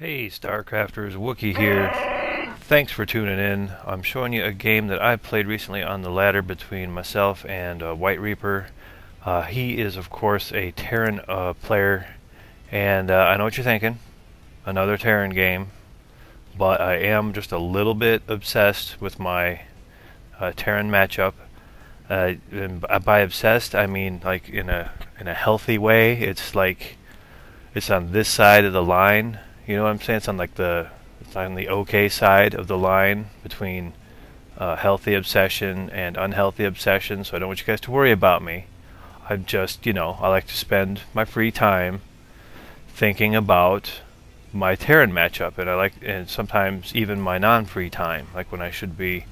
Hey StarCrafters, Wookie here. Thanks for tuning in. I'm showing you a game that I played recently on the ladder between myself and WhiteReaper. He is of course a Terran player, and I know what you're thinking. Another Terran game, but I am just a little bit obsessed with my Terran matchup. And by obsessed, I mean like in a healthy way. It's like it's on this side of the line. You know what I'm saying? It's on the okay side of the line between healthy obsession and unhealthy obsession. So I don't want you guys to worry about me. I'm just, I like to spend my free time thinking about my Terran matchup, and sometimes even my non-free time, like when I should be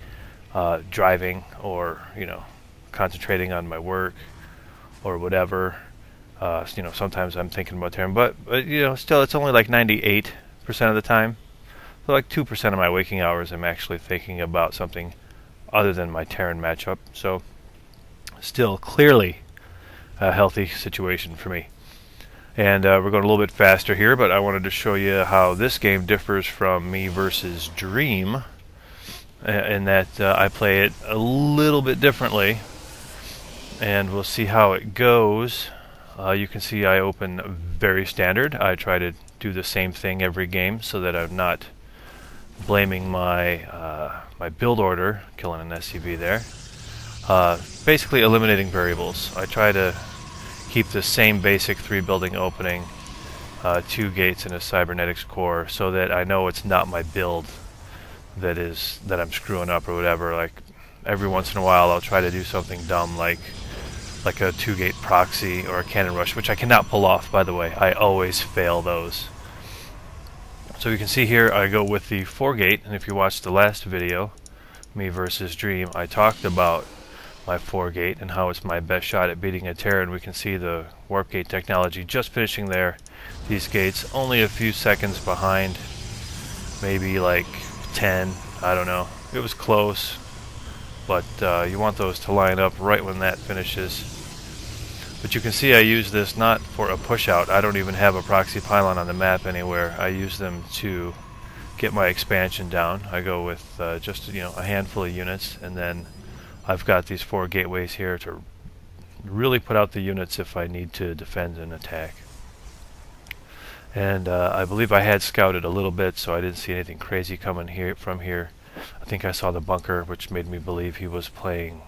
driving or concentrating on my work or whatever. Sometimes I'm thinking about Terran, but still, it's only like 98% of the time. So like 2% of my waking hours, I'm actually thinking about something other than my Terran matchup. So, still clearly a healthy situation for me. And we're going a little bit faster here, but I wanted to show you how this game differs from me versus Dream, in that I play it a little bit differently, and we'll see how it goes. You can see I open very standard. I try to do the same thing every game so that I'm not blaming my my build order, killing an SCV there. Basically eliminating variables. I try to keep the same basic 3 building opening, 2 gates and a cybernetics core, so that I know it's not my build that I'm screwing up or whatever. Like every once in a while I'll try to do something dumb like a 2-gate proxy or a cannon rush, which I cannot pull off, by the way. I always fail those. So you can see here I go with the 4-gate, and if you watched the last video, me versus Dream, I talked about my 4-gate and how it's my best shot at beating a Terran. We can see the warp gate technology just finishing there. These gates only a few seconds behind, maybe like 10, I don't know. It was close, but you want those to line up right when that finishes. But you can see I use this not for a push out. I don't even have a proxy pylon on the map anywhere. I use them to get my expansion down. I go with just a handful of units, and then I've got these 4 gateways here to really put out the units if I need to defend and attack. And I believe I had scouted a little bit, so I didn't see anything crazy coming from here. I think I saw the bunker, which made me believe he was playing.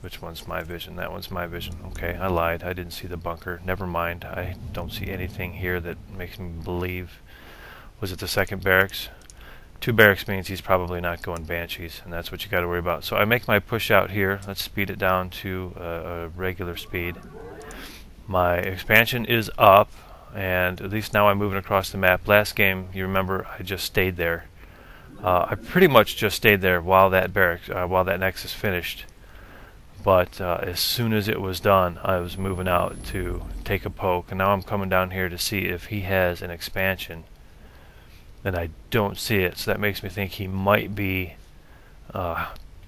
Which one's my vision? That one's my vision. Okay, I lied. I didn't see the bunker. Never mind. I don't see anything here that makes me believe. Was it the second barracks? 2 barracks means he's probably not going Banshees, and that's what you got to worry about. So I make my push out here. Let's speed it down to a regular speed. My expansion is up, and at least now I'm moving across the map. Last game, you remember, I just stayed there. I pretty much just stayed there while that nexus finished. But as soon as it was done, I was moving out to take a poke, and now I'm coming down here to see if he has an expansion, and I don't see it. So that makes me think he might be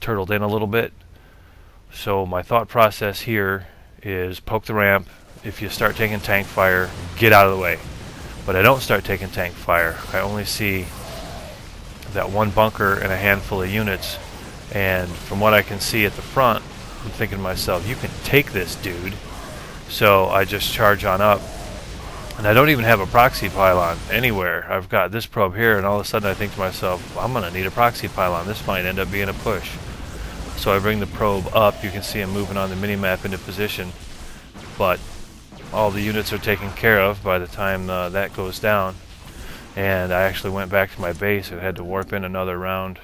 turtled in a little bit. So my thought process here is poke the ramp. If you start taking tank fire, get out of the way. But I don't start taking tank fire. I only see that 1 bunker and a handful of units, and from what I can see at the front, I'm thinking to myself, you can take this, dude. So I just charge on up, and I don't even have a proxy pylon anywhere. I've got this probe here, and all of a sudden I think to myself, I'm gonna need a proxy pylon. This might end up being a push. So I bring the probe up. You can see I'm moving on the minimap into position, but all the units are taken care of by the time that goes down. And I actually went back to my base and had to warp in another round.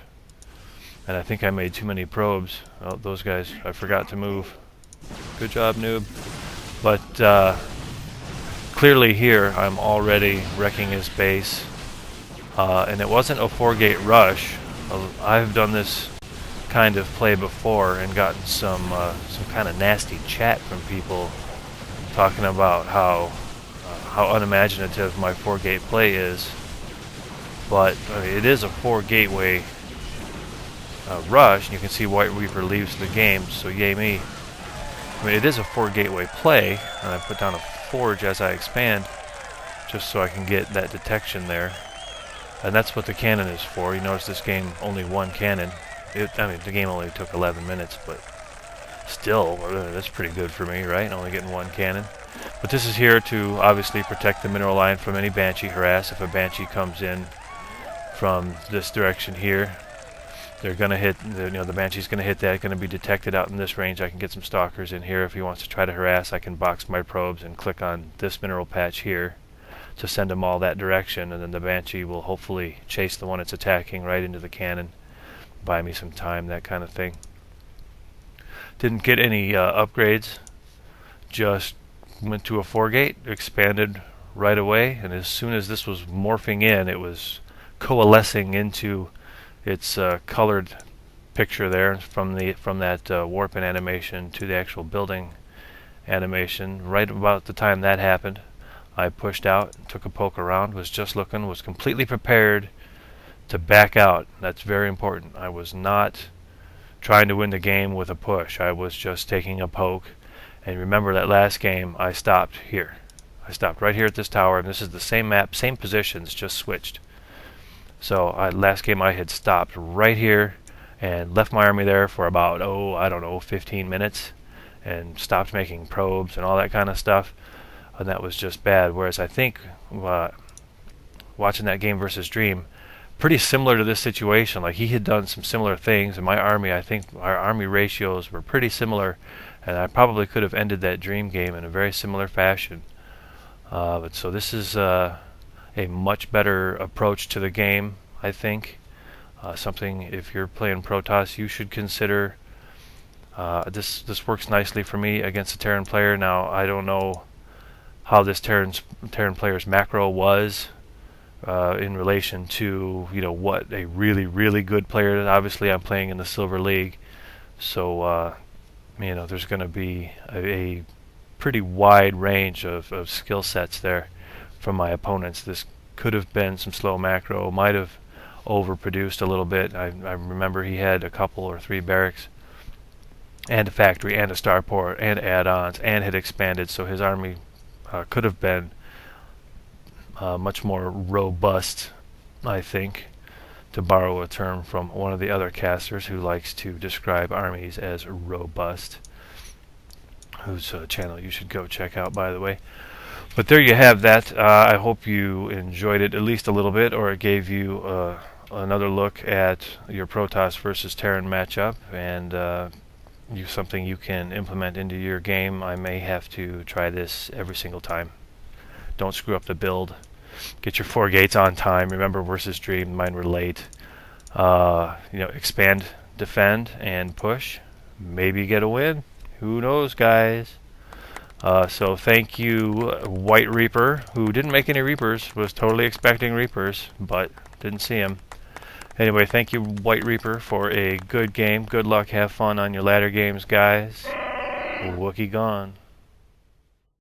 And I think I made too many probes. Oh, those guys, I forgot to move. Good job, noob. But clearly here, I'm already wrecking his base. And it wasn't a 4-gate rush. I've done this kind of play before and gotten some kind of nasty chat from people talking about how unimaginative my 4-gate play is. But it is a 4-gateway rush, and you can see WhiteReaper leaves the game, so yay me. I mean, it is a 4-gateway play, and I put down a forge as I expand, just so I can get that detection there. And that's what the cannon is for. You notice this game only one cannon. I mean, the game only took 11 minutes, but still, that's pretty good for me, right? Only getting one cannon. But this is here to obviously protect the mineral line from any Banshee harass. If a Banshee comes in from this direction here, they're going to hit, the Banshee's going to hit that, going to be detected out in this range. I can get some stalkers in here. If he wants to try to harass, I can box my probes and click on this mineral patch here to send them all that direction, and then the Banshee will hopefully chase the one it's attacking right into the cannon, buy me some time, that kind of thing. Didn't get any upgrades, just went to a 4-gate, expanded right away, and as soon as this was morphing in, it was coalescing into its colored picture there from that warping animation to the actual building animation. Right about the time that happened, I pushed out, took a poke around, was just looking, was completely prepared to back out. That's very important. I was not trying to win the game with a push. I was just taking a poke. And remember that last game, I stopped here. I stopped right here at this tower, and this is the same map, same positions, just switched. So last game I had stopped right here and left my army there for about, I don't know, 15 minutes and stopped making probes and all that kind of stuff. And that was just bad. Whereas I think watching that game versus Dream, pretty similar to this situation. Like, he had done some similar things, and my army, I think our army ratios were pretty similar, and I probably could have ended that Dream game in a very similar fashion. But so this is a much better approach to the game, I think. Something, if you're playing Protoss, you should consider. This works nicely for me against a Terran player. Now, I don't know how this Terran player's macro was in relation to what a really good player is. Obviously, I'm playing in the Silver League, so there's going to be a pretty wide range of skill sets there from my opponents. This could have been some slow macro, might have overproduced a little bit. I remember he had a couple or 3 barracks and a factory and a starport and add-ons and had expanded, so his army could have been much more robust, I think, to borrow a term from one of the other casters who likes to describe armies as robust, whose channel you should go check out, by the way. But there you have that. I hope you enjoyed it at least a little bit, or it gave you another look at your Protoss versus Terran matchup, and something you can implement into your game. I may have to try this every single time. Don't screw up the build. Get your 4 gates on time. Remember, versus Dream, mine were late. Expand, defend, and push. Maybe get a win. Who knows, guys? So thank you, WhiteReaper, who didn't make any Reapers, was totally expecting Reapers, but didn't see him. Anyway, thank you, WhiteReaper, for a good game. Good luck. Have fun on your ladder games, guys. Wookie gone.